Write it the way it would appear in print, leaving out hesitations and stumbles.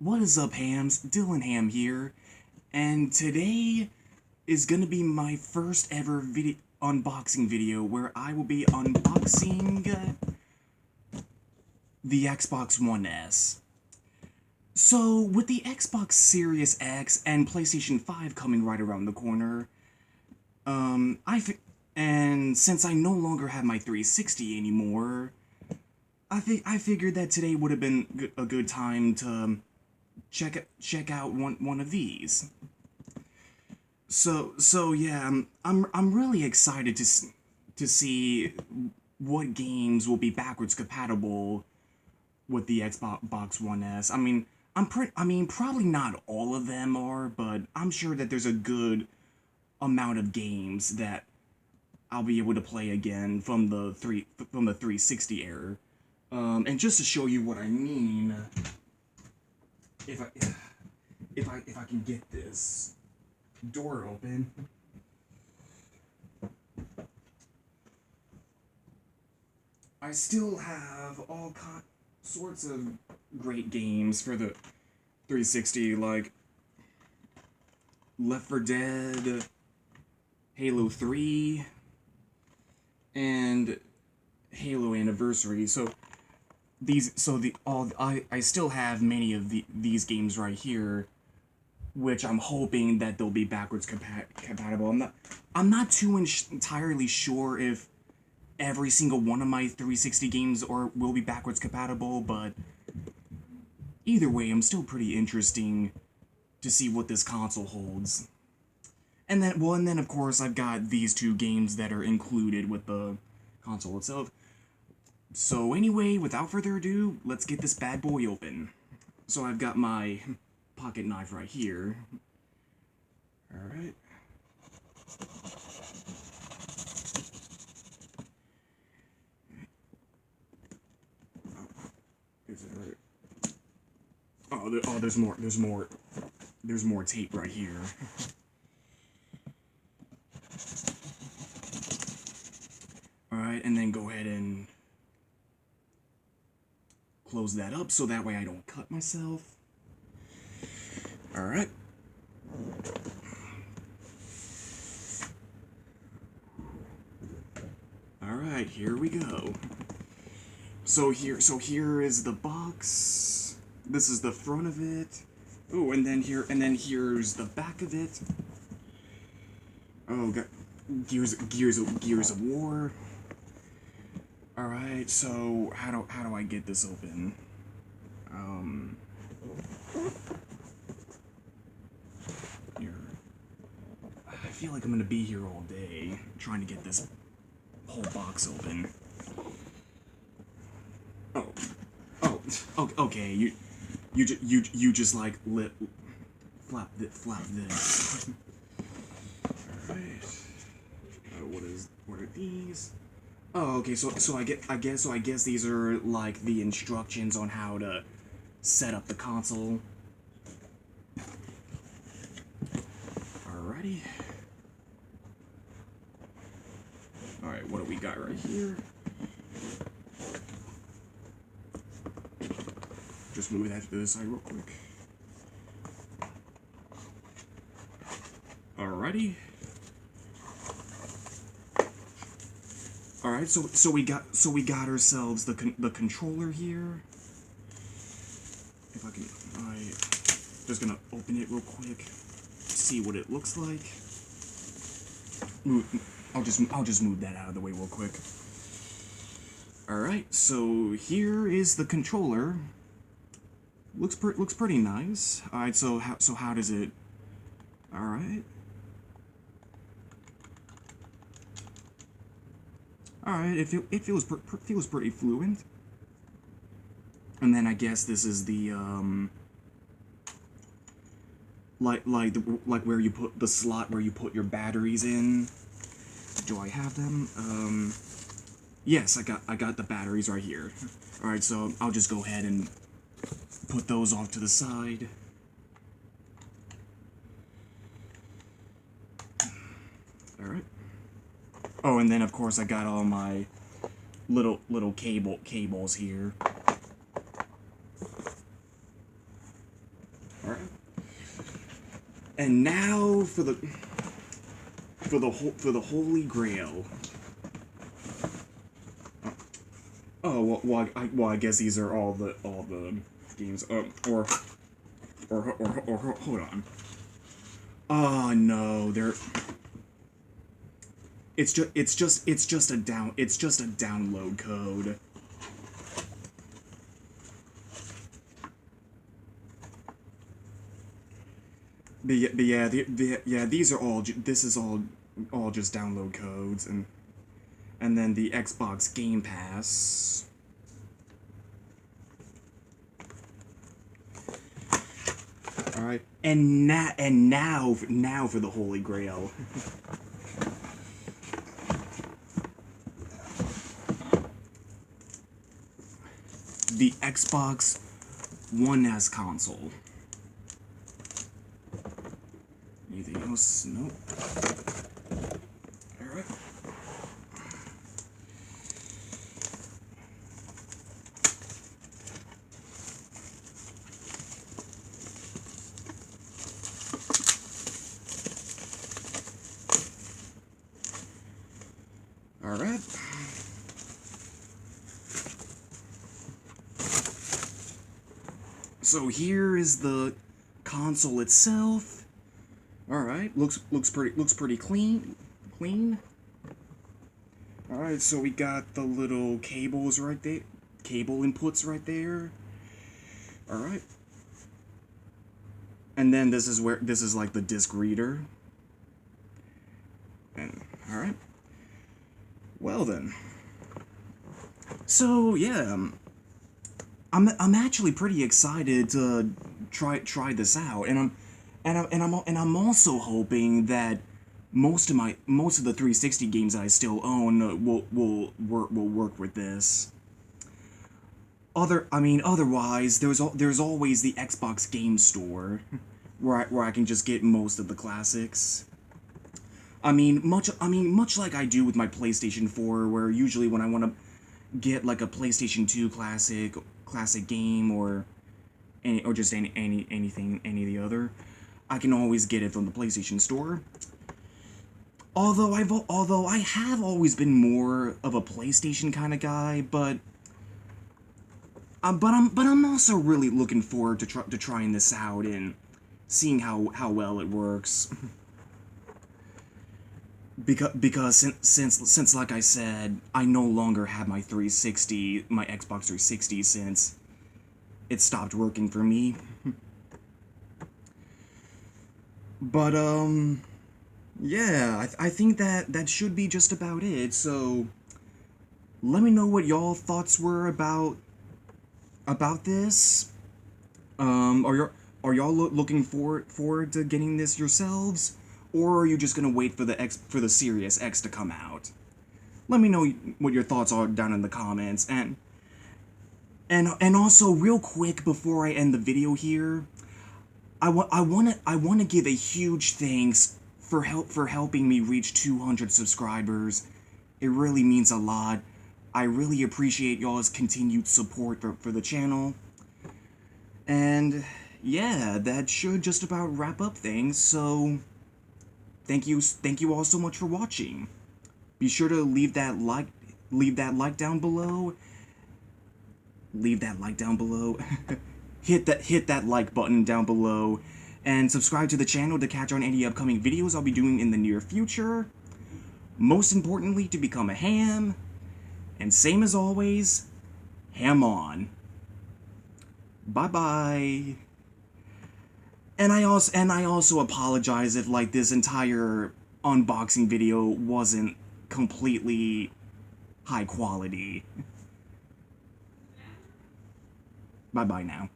What is up, hams? Dylan Ham here, and today is gonna be my first ever unboxing video where I will be unboxing the Xbox One S. So, with the Xbox Series X and PlayStation 5 coming right around the corner, and since I no longer have my 360 anymore, I figured that today would have been a good time to check out one of these. So yeah, I'm really excited to see what games will be backwards compatible with the Xbox One S. I mean probably not all of them are, but I'm sure that there's a good amount of games that I'll be able to play again from the 360 era. And just to show you what I mean, if I can get this door open. I still have all sorts of great games for the 360, like Left 4 Dead, Halo 3, and Halo Anniversary. I still have many of these games right here, which I'm hoping that they'll be backwards compatible. I'm not too entirely sure if every single one of my 360 games will be backwards compatible, but either way, I'm still pretty interesting to see what this console holds. And then of course I've got these two games that are included with the console itself. So anyway, without further ado, let's get this bad boy open. So I've got my pocket knife right here. Alright. Is it right? Oh, there's more tape right here. Alright, and then go ahead and close that up so that way I don't cut myself. Alright. Alright, here we go. So here is the box. This is the front of it. Oh, and then here's the back of it. Oh, got Gears of War. Alright, so how do I get this open? Here. I feel like I'm gonna be here all day trying to get this whole box open. Okay. You just like flap this. All right. What are these? Oh, okay. So I guess these are like the instructions on how to set up the console. Alrighty. All right. What do we got right here? Just move that to the side real quick. Alrighty. All right, so we got ourselves the controller here. If I can, just gonna open it real quick, see what it looks like. I'll just move that out of the way real quick. All right, so here is the controller. Looks pretty nice. All right, so how does it? All right. Alright, it feels pretty fluent. And then I guess this is the like where you put the slot where you put your batteries in. Do I have them? Yes, I got the batteries right here. Alright, so I'll just go ahead and put those off to the side. Alright. Oh, and then of course I got all my little cables here. And now for the Holy Grail. Well, I guess these are all the games. Or hold on. Oh no, they're. It's just a download code. But yeah, these are all. This is all just download codes, and then the Xbox Game Pass. All right, and now for the Holy Grail. The Xbox One S console. Anything else? Nope. Alright. Alright. So here is the console itself. All right, looks pretty clean. All right, so we got the little cables right there, cable inputs right there. All right, and then this is like the disc reader. And all right, well then. So yeah, I'm actually pretty excited to try this out, and I'm also hoping that most of the 360 games that I still own will work with this. Otherwise, there's always the Xbox Game Store, where I can just get most of the classics. Much like I do with my PlayStation 4, where usually when I want to get like a PlayStation 2 classic game or just anything any of the other, I can always get it from the PlayStation Store. Although I have always been more of a PlayStation kind of guy, but I'm also really looking forward to trying this out and seeing how well it works. Because since like I said, I no longer have my Xbox 360 since it stopped working for me. But yeah, I think that should be just about it. So let me know what y'all thoughts were about this. Are y'all looking forward to getting this yourselves, or are you just gonna wait for the Series X to come out? Let me know what your thoughts are down in the comments, and also real quick before I end the video here, I want to give a huge thanks for helping me reach 200 subscribers. It really means a lot. I really appreciate y'all's continued support for the channel. And yeah, that should just about wrap up things. So thank you all so much for watching. Be sure to leave that like down below. Leave that like down below. hit that like button down below, and subscribe to the channel to catch on any upcoming videos I'll be doing in the near future. Most importantly, to become a ham, and same as always, ham on. Bye bye. And I also apologize if like this entire unboxing video wasn't completely high quality. Bye bye now.